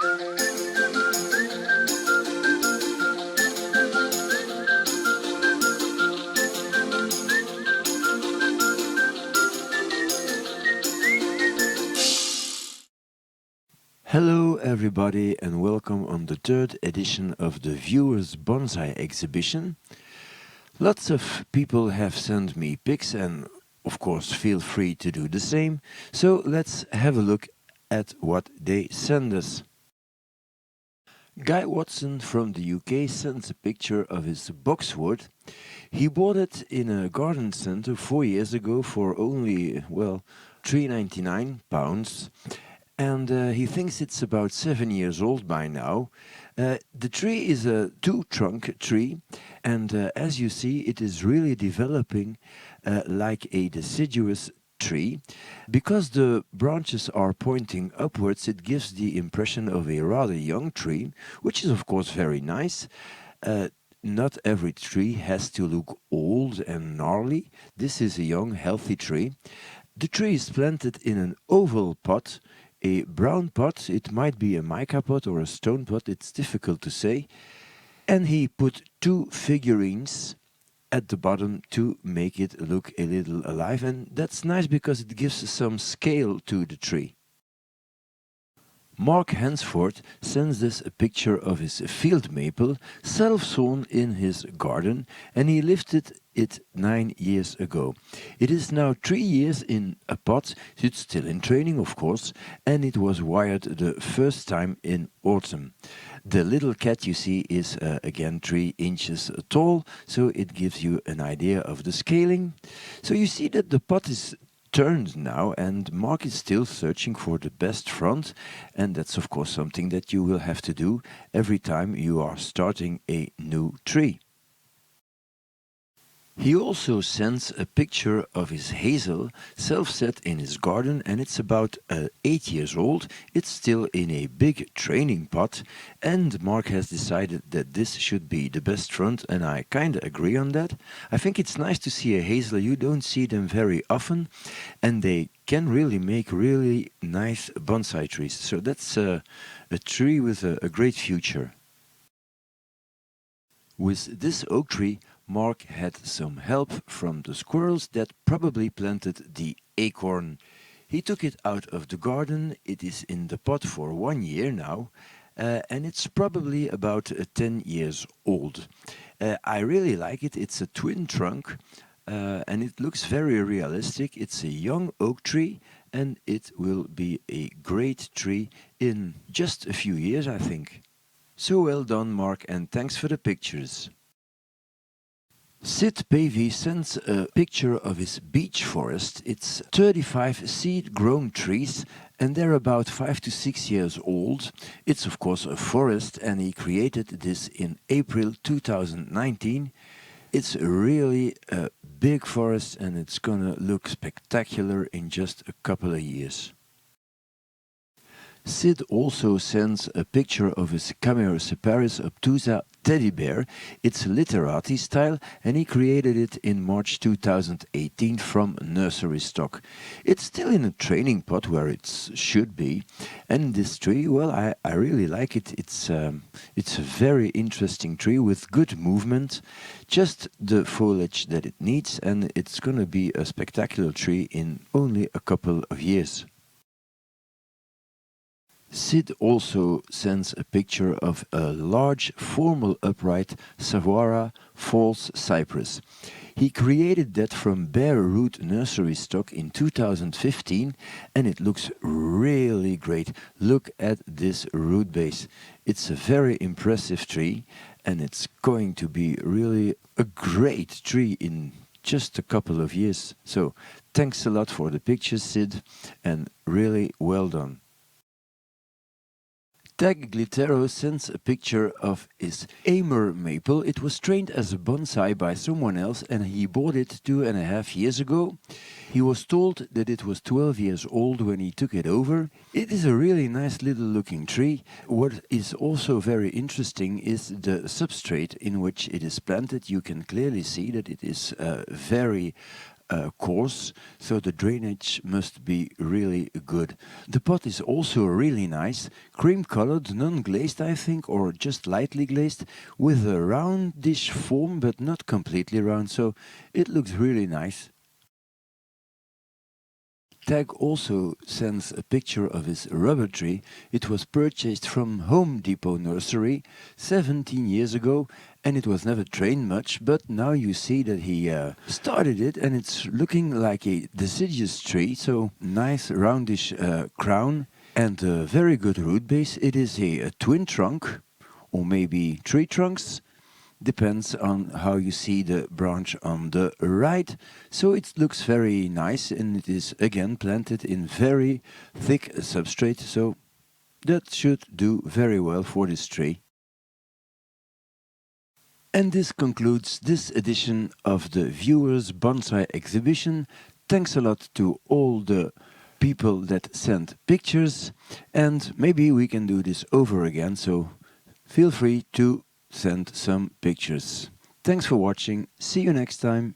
Hello everybody and welcome on the third edition of the Viewers Bonsai exhibition. Lots of people have sent me pics and of course feel free to do the same. So let's have a look at what they send us. Guy Watson from the UK sends a picture of his boxwood. He bought it in a garden centre 4 years ago for only, well, £3.99. And he thinks it's about 7 years old by now. The tree is a two-trunk tree, and as you see, it is really developing like a deciduous tree. Because the branches are pointing upwards, it gives the impression of a rather young tree, which is of course very nice. Not every tree has to look old and gnarly. This is a young, healthy tree. The tree is planted in an oval pot, a brown pot. It might be a mica pot or a stone pot, it's difficult to say. And he put two figurines at the bottom to make it look a little alive, and that's nice because it gives some scale to the tree. Mark Hansford sends us a picture of his field maple, self-sown in his garden, and he lifted it 9 years ago. It is now 3 years in a pot, it's still in training of course, and it was wired the first time in autumn. The little cat you see is again 3 inches tall, so it gives you an idea of the scaling. So you see that the pot is turned now, and Mark is still searching for the best front, and that's of course something that you will have to do every time you are starting a new tree. He also sends a picture of his hazel, self-set in his garden, and it's about 8 years old. It's still in a big training pot, and Mark has decided that this should be the best front, and I kinda agree on that. I think it's nice to see a hazel. You don't see them very often, and they can really make really nice bonsai trees. So that's a tree with a great future. With this oak tree, Mark had some help from the squirrels that probably planted the acorn. He took it out of the garden. It is in the pot for 1 year now, and it's probably about 10 years old. I really like it. It's a twin trunk, and it looks very realistic. It's a young oak tree, and it will be a great tree in just a few years, I think. So well done, Mark, and thanks for the pictures. Sid Pavey sends a picture of his beech forest. It's 35 seed-grown trees, and they're about 5 to 6 years old. It's of course a forest, and he created this in April 2019. It's really a big forest, and it's gonna look spectacular in just a couple of years. Sid also sends a picture of his Camaraceparis obtusa teddy bear. It's literati style, and he created it in March 2018 from nursery stock. It's still in a training pot where it should be, and this tree, well, I really like it. It's a very interesting tree with good movement, just the foliage that it needs, and it's gonna be a spectacular tree in only a couple of years. Sid also sends a picture of a large, formal, upright Saguaro false cypress. He created that from bare root nursery stock in 2015, and it looks really great. Look at this root base. It's a very impressive tree, and it's going to be really a great tree in just a couple of years. So thanks a lot for the pictures, Sid, and really well done. Tag Glitero sends a picture of his Amer maple. It was trained as a bonsai by someone else, and he bought it 2.5 years ago. He was told that it was 12 years old when he took it over. It is a really nice little looking tree. What is also very interesting is the substrate in which it is planted. You can clearly see that it is very coarse, so the drainage must be really good. The pot is also really nice, cream colored, non-glazed I think, or just lightly glazed, with a roundish form but not completely round, so it looks really nice. Tag also sends a picture of his rubber tree. It was purchased from Home Depot Nursery 17 years ago, and it was never trained much, but now you see that he started it and it's looking like a deciduous tree, so nice roundish crown and a very good root base. It is a twin trunk, or maybe three trunks. Depends on how you see the branch on the right. So it looks very nice, and it is again planted in very thick substrate, so that should do very well for this tree. And this concludes this edition of the Viewers Bonsai exhibition. Thanks a lot to all the people that sent pictures, and maybe we can do this over again, so feel free to send some pictures. Thanks for watching. See you next time.